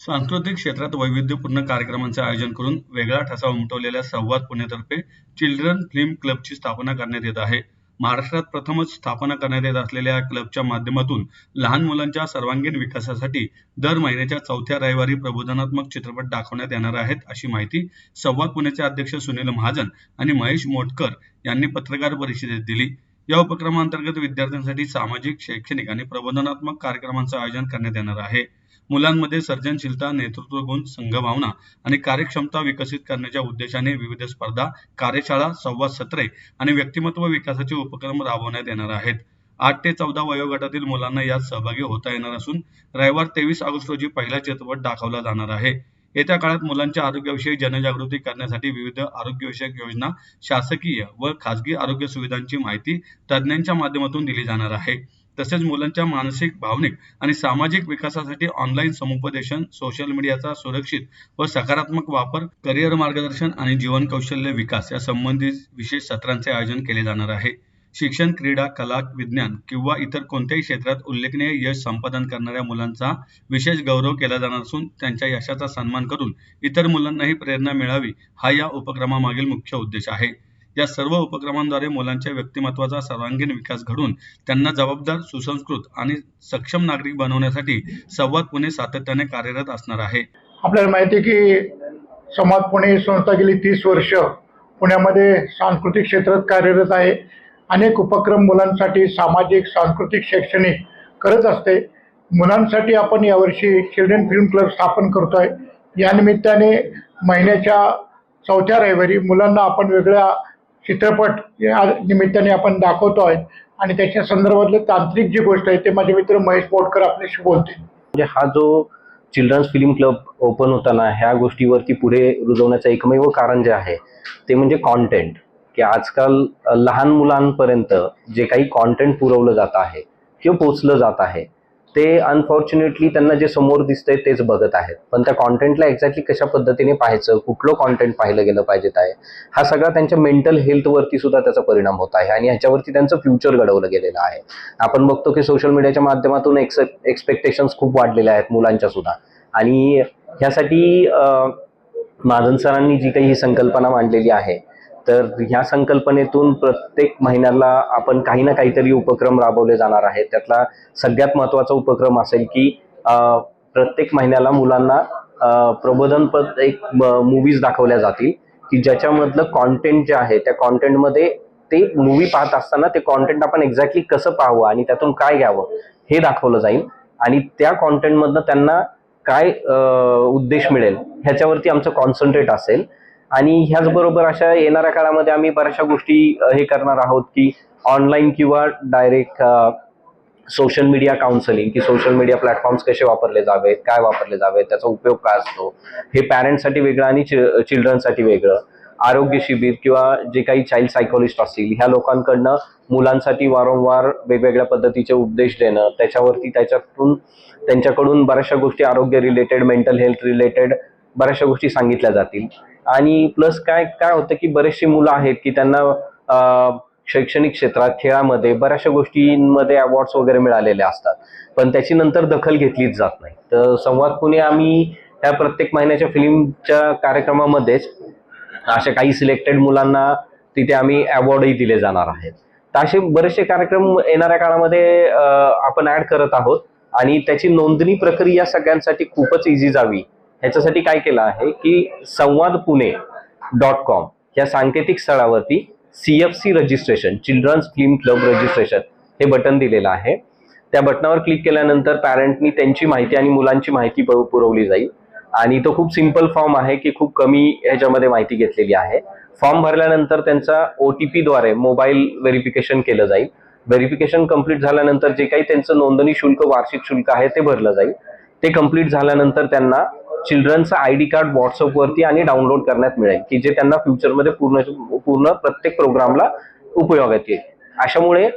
सांस्कृतिक क्षेत्रात वैविध्यपूर्ण कार्यक्रमांचे आयोजन करून वेगळा ठसा उमटवलेल्या संवाद पुणेतर्फे चिल्ड्रन फिल्म क्लबची स्थापना करण्यात येत आहे. महाराष्ट्रात प्रथमच स्थापना करण्यात येत असलेल्या या क्लबच्या माध्यमातून लहान मुलांच्या सर्वांगीण विकासासाठी दर महिन्याच्या चौथ्या रविवारी प्रबोधनात्मक चित्रपट दाखवण्यात येणार आहेत, अशी माहिती संवाद पुणेचे अध्यक्ष सुनील महाजन आणि महेश मोटकर यांनी पत्रकार परिषदेत दिली. या उपक्रमांतर्गत विद्यार्थ्यांसाठी सामाजिक, शैक्षणिक आणि प्रबोधनात्मक कार्यक्रमांचं आयोजन करण्यात येणार आहे. मुलांमध्ये सर्जनशीलता, नेतृत्व गुण, संघभावना आणि कार्यक्षमता विकसित करण्याच्या उद्देशाने विविध स्पर्धा, कार्यशाळा, संवाद सत्रे आणि व्यक्तिमत्व विकासाचे उपक्रम राबवण्यात येणार आहेत. 8 ते 14 वयोगटातील मुलांना यात सहभागी होता येणार असून रविवार 23 ऑगस्ट रोजी पहिला चित्रपट दाखवला जाणार आहे. येत्या काळात मुलांच्या आरोग्याविषयी जनजागृती करण्यासाठी विविध आरोग्यविषयक योजना, शासकीय व खासगी आरोग्य सुविधांची माहिती तज्ज्ञांच्या माध्यमातून दिली जाणार आहे. तसेच मुलांच्या मानसिक, भावनिक आणि सामाजिक विकासासाठी ऑनलाईन समुपदेशन, सोशल मीडियाचा सुरक्षित व सकारात्मक वापर, करिअर मार्गदर्शन आणि जीवन कौशल्य विकास या संबंधित विशेष सत्रांचे आयोजन केले जाणार आहे. शिक्षण, क्रीडा, कला, विज्ञान किंवा इतर कोणत्याही क्षेत्रात उल्लेखनीय यश संपादन करणाऱ्या मुलांचा विशेष गौरव केला जाणार असून त्यांच्या यशाचा सन्मान करून इतर मुलांनाही प्रेरणा मिळावी, हा या उपक्रमामागील मुख्य उद्देश आहे. या सर्व उपक्रमांद्वारे मुलांच्या व्यक्तिमत्वाचा सर्वांगीण विकास घडवून त्यांना जबाबदार, सुसंस्कृत आणि सक्षम नागरिक बनवण्यासाठी संवाद पुणे सातत्याने कार्यरत असणार आहे. आपल्याला माहिती आहे की संवाद पुणे संस्था गेली 30 वर्ष पुण्यामध्ये सांस्कृतिक क्षेत्रात कार्यरत आहे. अनेक उपक्रम मुलांसाठी सामाजिक, सांस्कृतिक, शैक्षणिक करत असते. मुलांसाठी आपण यावर्षी चिल्ड्रन फिल्म क्लब स्थापन करतोय. या निमित्ताने महिन्याच्या 4थ्या रविवारी मुलांना आपण वेगळ्या चित्रपट या निमित्ताने आपण दाखवतोय आणि त्याच्या संदर्भातले तांत्रिक जी गोष्ट आहे ते माझे मित्र महेश मोटकर आपल्याशी बोलतील. म्हणजे हा जो चिल्ड्रन्स फिल्म क्लब ओपन होताना ह्या गोष्टीवरती पुढे रुजवण्याचं एकमेव कारण जे आहे ते म्हणजे कॉन्टेंट, की आजकाल लहान मुलांपर्यंत जे काही कॉन्टेंट पुरवलं जात आहे किंवा पोचलं जात आहे ते अनफॉर्च्युनेटली त्यांना जे समोर दिसतंय तेच बघत आहेत. पण त्या कॉन्टेंटला एक्झॅक्टली कशा पद्धतीने पाहायचं, कुठलं कॉन्टेंट पाहिलं गेलं पाहिजेत आहे, हा सगळा त्यांच्या मेंटल हेल्थवरती सुद्धा त्याचा परिणाम होत आहे आणि ह्याच्यावरती त्यांचं फ्युचर घडवलं गेलेलं आहे. आपण बघतो की सोशल मीडियाच्या माध्यमातून एक्सपेक्टेशन्स खूप वाढलेल्या आहेत मुलांच्या सुद्धा आणि ह्यासाठी महाजन सरांनी जी काही ही संकल्पना मांडलेली आहे तर ह्या संकल्पनेतून प्रत्येक महिन्याला आपण काही ना काहीतरी उपक्रम राबवले जाणार आहेत. त्यातला सगळ्यात महत्त्वाचा उपक्रम असेल की प्रत्येक महिन्याला मुलांना प्रबोधनपर एक मूवीज दाखवल्या जातील की ज्याच्यामधलं कॉन्टेंट जे आहे त्या कॉन्टेंटमध्ये ते मूवी पाहत असताना ते कॉन्टेंट आपण एक्झॅक्टली कसं पाहावं आणि त्यातून काय घ्यावं हे दाखवलं जाईल आणि त्या कॉन्टेंटमधनं त्यांना काय उद्देश मिळेल ह्याच्यावरती आमचं कॉन्सन्ट्रेट असेल. आणि ह्याचबरोबर अशा येणाऱ्या काळामध्ये आम्ही बऱ्याचशा गोष्टी हे करणार आहोत की ऑनलाईन किंवा डायरेक्ट सोशल मीडिया काउन्सिलिंग, की सोशल मीडिया प्लॅटफॉर्म्स कसे वापरले जावेत, काय वापरले जावेत, त्याचा उपयोग काय असतो, हे पॅरेंट्ससाठी वेगळं आणि चिल्ड्रनसाठी वेगळं. आरोग्य शिबिर किंवा जे काही चाइल्ड सायकोलॉजिस्ट असतील ह्या लोकांकडनं मुलांसाठी वारंवार वेगवेगळ्या पद्धतीचे उपदेश देणं, त्याच्यावरती त्यांच्याकडून बऱ्याचशा गोष्टी आरोग्य रिलेटेड, मेंटल हेल्थ रिलेटेड बऱ्याचशा गोष्टी सांगितल्या जातील. आणि प्लस काय होतं की बरेचशी मुलं आहेत की त्यांना शैक्षणिक क्षेत्रात, खेळामध्ये बऱ्याचशा गोष्टींमध्ये अवॉर्ड्स वगैरे मिळालेले असतात पण त्याची नंतर दखल घेतलीच जात नाही. तर संवाद पुणे आम्ही त्या प्रत्येक महिन्याच्या फिल्मच्या कार्यक्रमामध्येच अशा काही सिलेक्टेड मुलांना तिथे आम्ही अवॉर्डही दिले जाणार आहेत. तर असे बरेचसे कार्यक्रम येणाऱ्या काळामध्ये आपण ऍड करत आहोत आणि त्याची नोंदणी प्रक्रिया सगळ्यांसाठी खूपच इझी जावी ह्याच्यासाठी काय केलं आहे की sanwadpune.com या सांकेतिक स्थळावरती CFC registration, children's film club registration हे बटन दिलेलं आहे. त्या बटनावर क्लिक केल्यानंतर पॅरेंटनी त्यांची माहिती आणि मुलांची माहिती पुरवली जाईल आणि तो खूप सिंपल फॉर्म आहे की खूप कमी ह्याच्यामध्ये माहिती घेतलेली आहे. फॉर्म भरल्यानंतर त्यांचा OTP द्वारे मोबाईल व्हेरिफिकेशन केलं जाईल. व्हेरिफिकेशन कंप्लीट झाल्यानंतर जे काही त्यांचं नोंदणी शुल्क, वार्षिक शुल्क आहे ते भरलं जाईल. ते कंप्लीट झाल्यानंतर त्यांना चिल्ड्रनचं ID कार्ड व्हॉट्सअपवरती आणि डाउनलोड करण्यात मिळेल की जे त्यांना फ्युचरमध्ये पूर्ण प्रत्येक प्रोग्रामला उपयोगात येईल. अशामुळे